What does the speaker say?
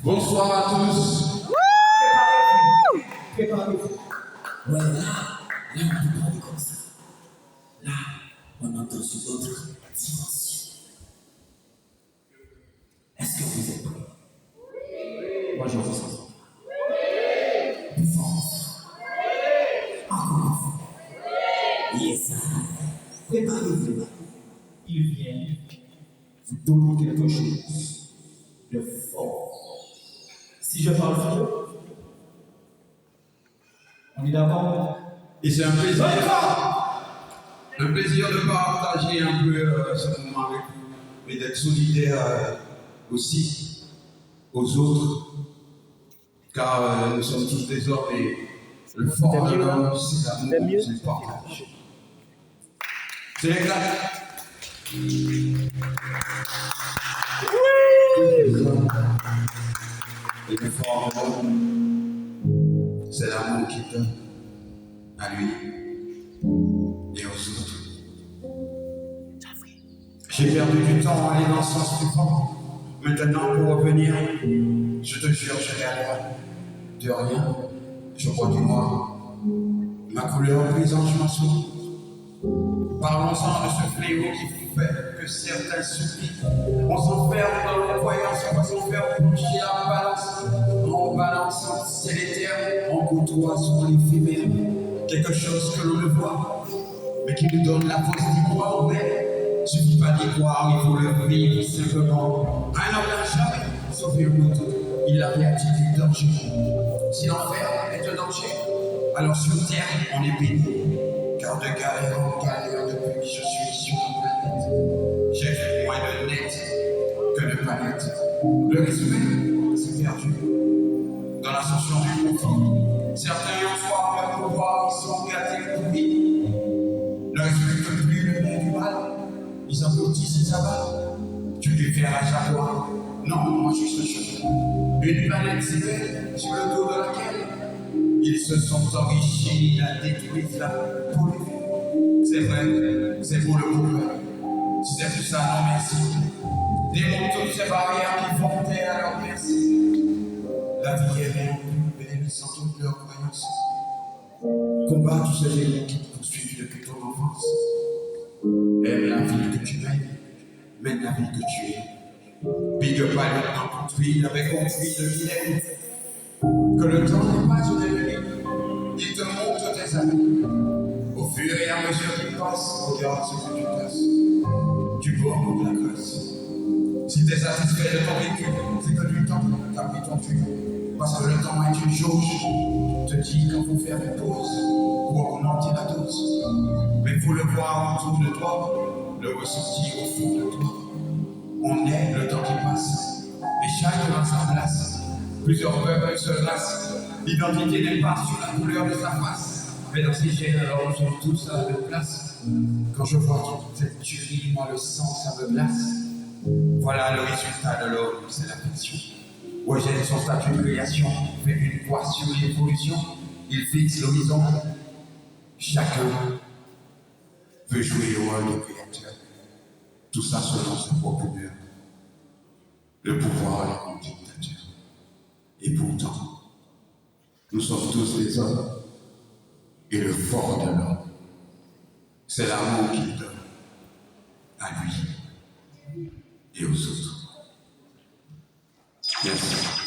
Bonsoir à tous. Préparez-vous. Ouais, là, on peut parler comme ça. Là, on entend sur d'autres dimensions. Est-ce que vous êtes prêts? Moi, je vous sens. Plus fort. Encore une fois. Yes, préparez-vous. Il vient vous donner quelque chose de fort. Si je parle fort, on est d'accord? Et c'est un plaisir de partager un peu ce moment avec vous et d'être solidaire aussi aux autres, car nous sommes tous des hommes et le fort de l'homme, c'est l'amour, c'est le partage. C'est l'éclat. Et le fort de l'homme, c'est l'amour qu'il donne à lui et aux autres. J'ai perdu du temps à aller dans le sens du vent. Maintenant, pour revenir, je te jure, je vais aller de rien. Je crois du noir. Ma couleur présente, je m'en souviens. Parlons-en de ce fléau qui fait que certains s'oublient. On s'enferme dans nos croyances, on va s'enfermer pour bouger la balance. En balançant, c'est l'éther, on côtoie sur l'éphémère. Quelque chose que l'on ne voit, mais qui nous donne la force d'y croire. Mais suffit pas d'y croire, il faut le vivre simplement. Un homme n'a jamais sauvé un autre, il a averti du danger. Si l'enfer est un danger, alors sur terre on est béni. Car de galère en galère depuis que je suis sur la planète, j'ai fait moins de net que de planète. Le respect s'est perdu dans l'ascension du conflit. Certains en soir leur pouvoir, ils sont gâtés pourris. Ne respectent plus le bien du mal, ils applaudissent, ils abattent. Tu préfères la jaguar? Non, moi je suis ce cheval. Une planète si belle sur le dos de laquelle ils se sont enrichis, la détruisent, la polluent. C'est vrai, c'est pour le bonheur. Si c'est pour ça, non merci. Démonte toutes ces barrières qui font taire à leur merci. La vie est rien plus belle sans toutes leurs croyances. Combat tous ces génies qui te poursuivent depuis ton enfance. Aime la vie que tu mène la vie que tu es. Big up à lieutenant construit, il avait compris de Guilhem que le temps n'est pas une ennemi. Il te montre tes amis. Au fur et à mesure qu'il passe, regarde ce que tu passes. Du bord de la classe. Si t'es satisfait de ton vécu, c'est que du temps t'as pris ton cul. Parce que le temps est une jauge. Te dit qu'il faut faire une pause pour augmenter la dose. Mais il faut le voir autour de toi, le ressentir au fond de toi. On est le temps qui passe, et chacun a sa place. Plusieurs peuples, une seule race. L'identité n'est pas sur la couleur de sa face, mais dans ses gènes, alors nous sommes tous à la même place. Quand je vois toute cette tuerie, moi le sang, ça me glace. Voilà le résultat de l'homme, c'est la fiction. Rejette son statut de création, fait une croix sur l'évolution. Il fixe l'horizon. Chacun veut jouer au rôle de créateur. Tout ça selon sa propre humeur. Le pouvoir est un dictateur. Et pourtant, nous sommes tous des hommes. Et le fort de l'homme, c'est l'amour qu'il donne à lui et aux autres. Merci.